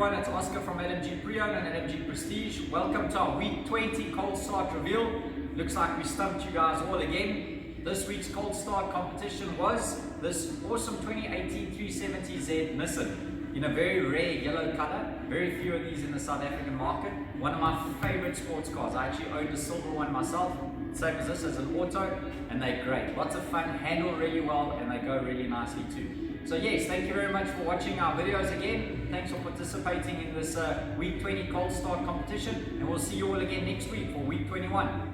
everyone, it's Oscar from LMG Pre-Owned and LMG Prestige. Welcome to our week 20 Coldstart reveal. Looks like we stumped you guys all again. This week's Coldstart competition was this awesome 2018 370Z Nissan in a very rare yellow color. Very few of these in the South African market. One of my favorite sports cars. I actually owned a silver one myself. Same as this, as an auto, and they're great. Lots of fun, handle really well, and they go really nicely too. So yes, thank you very much for watching our videos again. Thanks for participating in this week 20 Coldstart competition, and we'll see you all again next week for week 21.